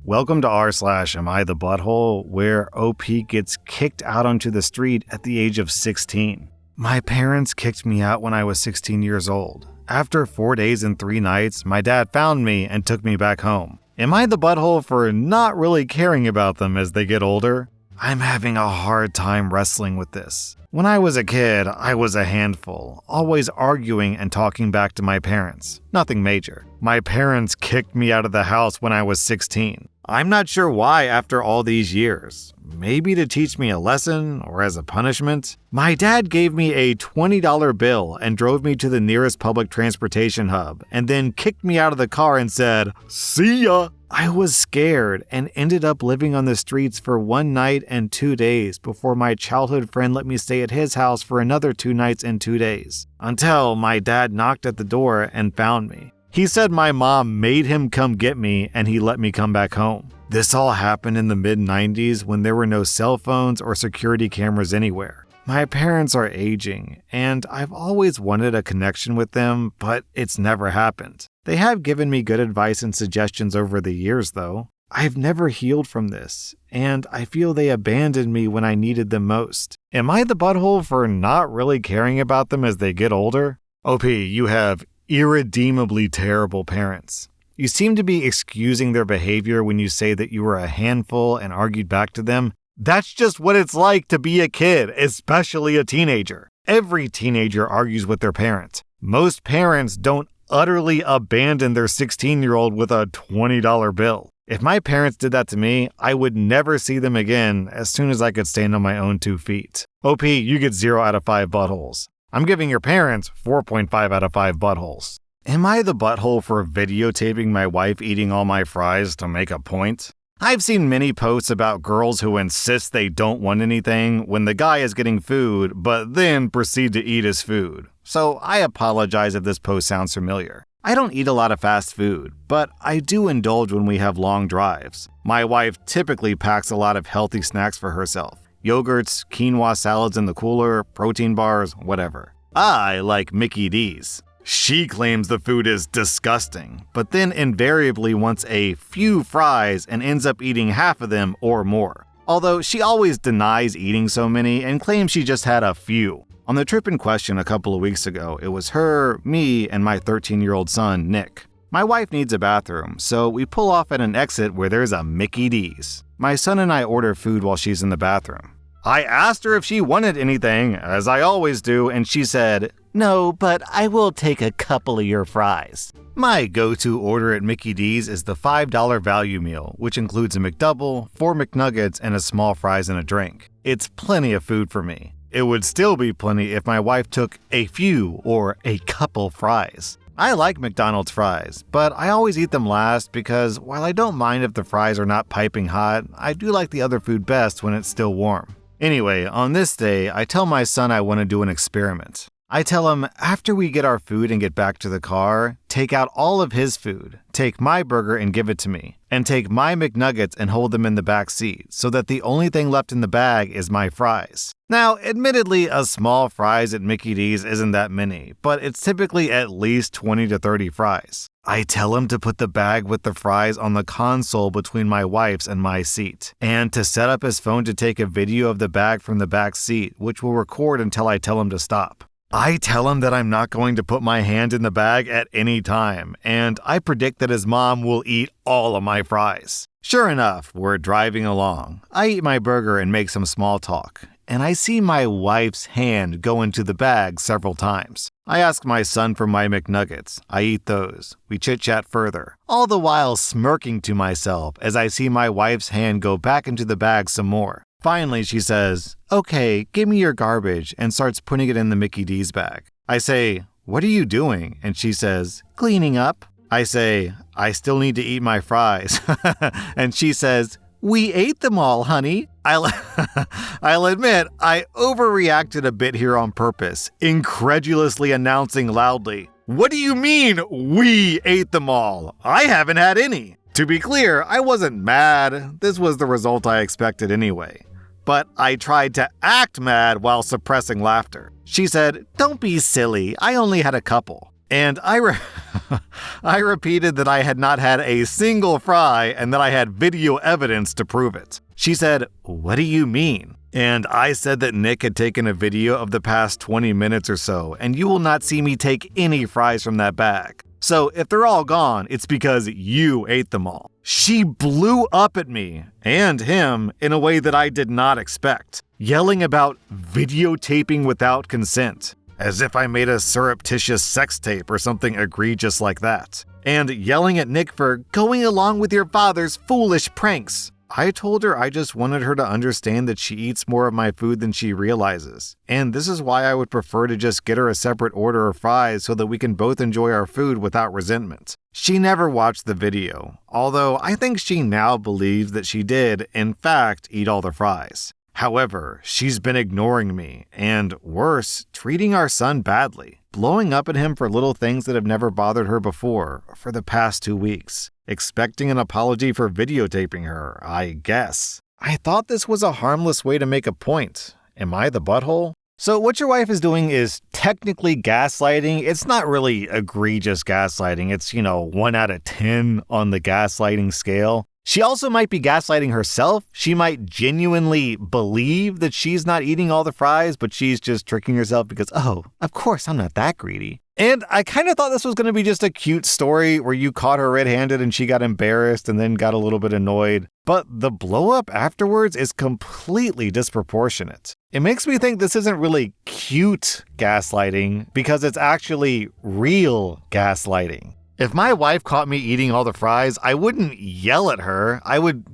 Welcome to rSlash Am I the Butthole, where OP gets kicked out onto the street at the age of 16. My parents kicked me out when I was 16 years old. After 4 days and 3 nights, my dad found me and took me back home. Am I the butthole for not really caring about them as they get older? I'm having a hard time wrestling with this. When I was a kid, I was a handful, always arguing and talking back to my parents. Nothing major. My parents kicked me out of the house when I was 16. I'm not sure why after all these years. Maybe to teach me a lesson or as a punishment. My dad gave me a $20 bill and drove me to the nearest public transportation hub and then kicked me out of the car and said, "See ya." I was scared and ended up living on the streets for 1 night and 2 days before my childhood friend let me stay at his house for another 2 nights and 2 days, until my dad knocked at the door and found me. He said my mom made him come get me and he let me come back home. This all happened in the mid-90s when there were no cell phones or security cameras anywhere. My parents are aging, and I've always wanted a connection with them, but it's never happened. They have given me good advice and suggestions over the years, though. I've never healed from this, and I feel they abandoned me when I needed them most. Am I the butthole for not really caring about them as they get older? OP, you have irredeemably terrible parents. You seem to be excusing their behavior when you say that you were a handful and argued back to them. That's just what it's like to be a kid, especially a teenager. Every teenager argues with their parents. Most parents don't utterly abandon their 16-year-old with a $20 bill. If my parents did that to me, I would never see them again as soon as I could stand on my own 2 feet. OP, you get 0 out of 5 buttholes. I'm giving your parents 4.5 out of 5 buttholes. Am I the butthole for videotaping my wife eating all my fries to make a point? I've seen many posts about girls who insist they don't want anything when the guy is getting food, but then proceed to eat his food. So I apologize if this post sounds familiar. I don't eat a lot of fast food, but I do indulge when we have long drives. My wife typically packs a lot of healthy snacks for herself. Yogurts, quinoa salads in the cooler, protein bars, whatever. I like Mickey D's. She claims the food is disgusting, but then invariably wants a few fries and ends up eating half of them or more. Although she always denies eating so many and claims she just had a few. On the trip in question a couple of weeks ago, it was her, me, and my 13-year-old son, Nick. My wife needs a bathroom, so we pull off at an exit where there's a Mickey D's. My son and I order food while she's in the bathroom. I asked her if she wanted anything, as I always do, and she said, "No, but I will take a couple of your fries." My go-to order at Mickey D's is the $5 value meal, which includes a McDouble, 4 McNuggets, and a small fries and a drink. It's plenty of food for me. It would still be plenty if my wife took a few or a couple fries. I like McDonald's fries, but I always eat them last because while I don't mind if the fries are not piping hot, I do like the other food best when it's still warm. Anyway, on this day, I tell my son I want to do an experiment. I tell him after we get our food and get back to the car, take out all of his food, take my burger and give it to me, and take my McNuggets and hold them in the back seat so that the only thing left in the bag is my fries. Now, admittedly, a small fries at Mickey D's isn't that many, but it's typically at least 20 to 30 fries. I tell him to put the bag with the fries on the console between my wife's and my seat, and to set up his phone to take a video of the bag from the back seat, which will record until I tell him to stop. I tell him that I'm not going to put my hand in the bag at any time, and I predict that his mom will eat all of my fries. Sure enough, we're driving along. I eat my burger and make some small talk, and I see my wife's hand go into the bag several times. I ask my son for my McNuggets. I eat those. We chit-chat further, all the while smirking to myself as I see my wife's hand go back into the bag some more. Finally, she says, "Okay, give me your garbage," and starts putting it in the Mickey D's bag. I say, "What are you doing?" And she says, "Cleaning up." I say, "I still need to eat my fries." And she says, "We ate them all, honey." I'll admit, I overreacted a bit here on purpose, incredulously announcing loudly, "What do you mean, we ate them all? I haven't had any." To be clear, I wasn't mad. This was the result I expected anyway. But I tried to act mad while suppressing laughter. She said, "Don't be silly. I only had a couple." And I repeated that I had not had a single fry and that I had video evidence to prove it. She said, "What do you mean?" And I said that Nick had taken a video of the past 20 minutes or so, and you will not see me take any fries from that bag. So if they're all gone, it's because you ate them all. She blew up at me and him in a way that I did not expect, yelling about videotaping without consent, as if I made a surreptitious sex tape or something egregious like that, and yelling at Nick for going along with your father's foolish pranks. I told her I just wanted her to understand that she eats more of my food than she realizes, and this is why I would prefer to just get her a separate order of fries so that we can both enjoy our food without resentment. She never watched the video, although I think she now believes that she did, in fact, eat all the fries. However, she's been ignoring me, and worse, treating our son badly, blowing up at him for little things that have never bothered her before for the past 2 weeks, expecting an apology for videotaping her, I guess. I thought this was a harmless way to make a point. Am I the butthole? So what your wife is doing is technically gaslighting. It's not really egregious gaslighting. It's, 1 out of 10 on the gaslighting scale. She also might be gaslighting herself. She might genuinely believe that she's not eating all the fries, but she's just tricking herself because, oh, of course, I'm not that greedy. And I kind of thought this was going to be just a cute story where you caught her red-handed and she got embarrassed and then got a little bit annoyed. But the blow-up afterwards is completely disproportionate. It makes me think this isn't really cute gaslighting because it's actually real gaslighting. If my wife caught me eating all the fries, I wouldn't yell at her. I would,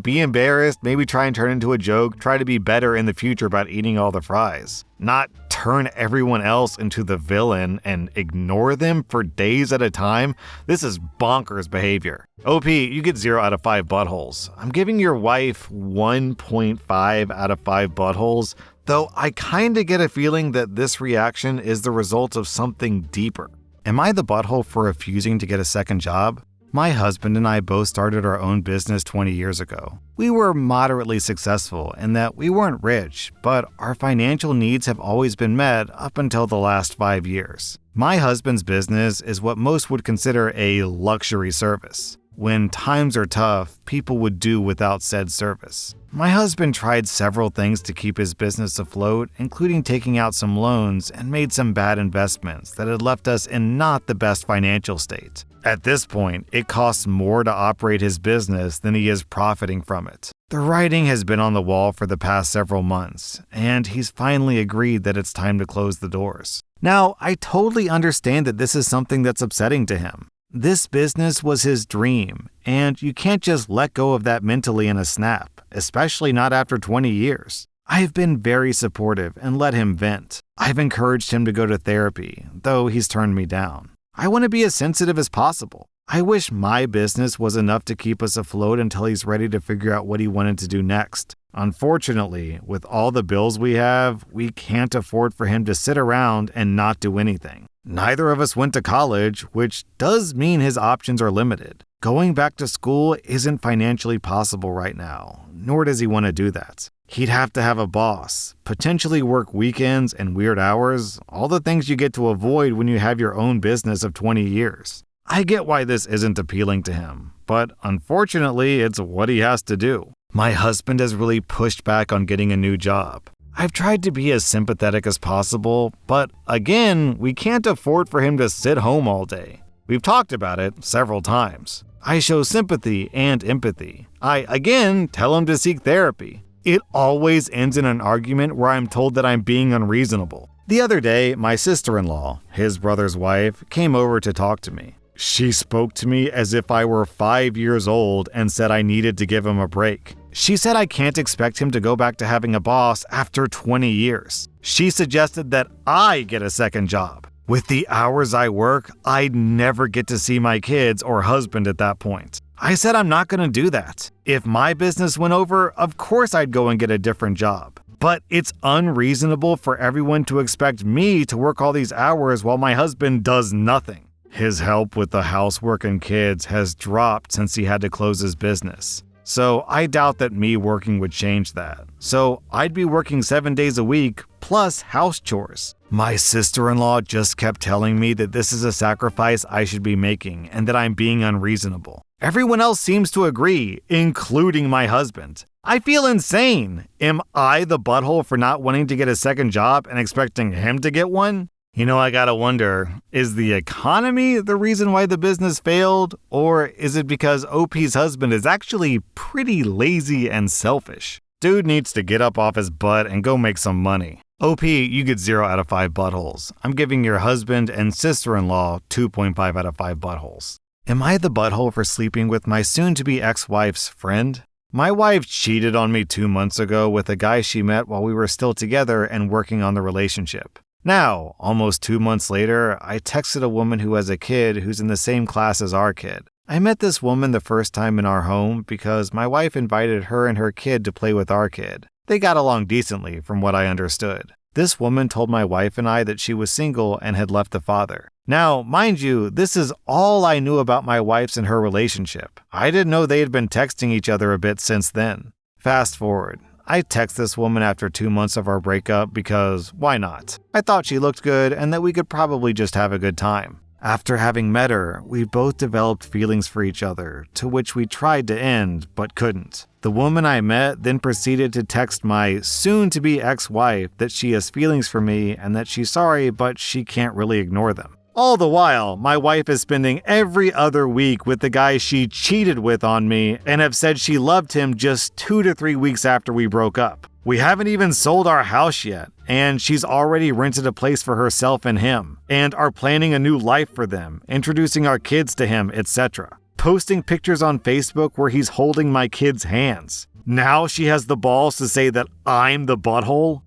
be embarrassed, maybe try and turn into a joke, try to be better in the future about eating all the fries. Not turn everyone else into the villain and ignore them for days at a time. This is bonkers behavior. OP, you get 0 out of 5 buttholes. I'm giving your wife 1.5 out of 5 buttholes, though I kinda get a feeling that this reaction is the result of something deeper. Am I the butthole for refusing to get a second job? My husband and I both started our own business 20 years ago. We were moderately successful in that we weren't rich, but our financial needs have always been met up until the last 5 years. My husband's business is what most would consider a luxury service. When times are tough, people would do without said service. My husband tried several things to keep his business afloat, including taking out some loans and made some bad investments that had left us in not the best financial state. At this point, it costs more to operate his business than he is profiting from it. The writing has been on the wall for the past several months, and he's finally agreed that it's time to close the doors. Now, I totally understand that this is something that's upsetting to him. This business was his dream, and you can't just let go of that mentally in a snap, especially not after 20 years. I've been very supportive and let him vent. I've encouraged him to go to therapy, though he's turned me down. I want to be as sensitive as possible. I wish my business was enough to keep us afloat until he's ready to figure out what he wanted to do next. Unfortunately, with all the bills we have, we can't afford for him to sit around and not do anything. Neither of us went to college, which does mean his options are limited. Going back to school isn't financially possible right now, nor does he want to do that. He'd have to have a boss, potentially work weekends and weird hours, all the things you get to avoid when you have your own business of 20 years. I get why this isn't appealing to him, but unfortunately, it's what he has to do. My husband has really pushed back on getting a new job. I've tried to be as sympathetic as possible, but again, we can't afford for him to sit home all day. We've talked about it several times. I show sympathy and empathy. I, again, tell him to seek therapy. It always ends in an argument where I'm told that I'm being unreasonable. The other day, my sister-in-law, his brother's wife, came over to talk to me. She spoke to me as if I were 5 years old and said I needed to give him a break. She said I can't expect him to go back to having a boss after 20 years. She suggested that I get a second job. With the hours I work, I'd never get to see my kids or husband at that point. I said I'm not going to do that. If my business went over, of course I'd go and get a different job. But it's unreasonable for everyone to expect me to work all these hours while my husband does nothing. His help with the housework and kids has dropped since he had to close his business. So I doubt that me working would change that. So I'd be working 7 days a week plus house chores. My sister-in-law just kept telling me that this is a sacrifice I should be making and that I'm being unreasonable. Everyone else seems to agree, including my husband. I feel insane. Am I the butthole for not wanting to get a second job and expecting him to get one? You know, I gotta wonder, is the economy the reason why the business failed? Or is it because OP's husband is actually pretty lazy and selfish? Dude needs to get up off his butt and go make some money. OP, you get 0 out of 5 buttholes. I'm giving your husband and sister-in-law 2.5 out of 5 buttholes. Am I the butthole for sleeping with my soon-to-be ex-wife's friend? My wife cheated on me 2 months ago with a guy she met while we were still together and working on the relationship. Now, almost 2 months later, I texted a woman who has a kid who's in the same class as our kid. I met this woman the first time in our home because my wife invited her and her kid to play with our kid. They got along decently, from what I understood. This woman told my wife and I that she was single and had left the father. Now, mind you, this is all I knew about my wife's and her relationship. I didn't know they had been texting each other a bit since then. Fast forward. I text this woman after 2 months of our breakup because, why not? I thought she looked good and that we could probably just have a good time. After having met her, we both developed feelings for each other, to which we tried to end, but couldn't. The woman I met then proceeded to text my soon-to-be ex-wife that she has feelings for me and that she's sorry, but she can't really ignore them. All the while, my wife is spending every other week with the guy she cheated with on me and have said she loved him just 2 to 3 weeks after we broke up. We haven't even sold our house yet, and she's already rented a place for herself and him, and are planning a new life for them, introducing our kids to him, etc. Posting pictures on Facebook where he's holding my kids' hands. Now she has the balls to say that I'm the butthole?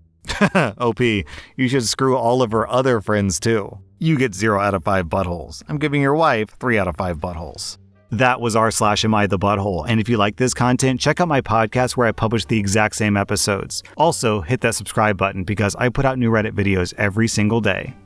OP, you should screw all of her other friends too. You get 0 out of 5 buttholes. I'm giving your wife 3 out of 5 buttholes. That was rSlash Am I the Butthole? And if you like this content, check out my podcast where I publish the exact same episodes. Also, hit that subscribe button because I put out new Reddit videos every single day.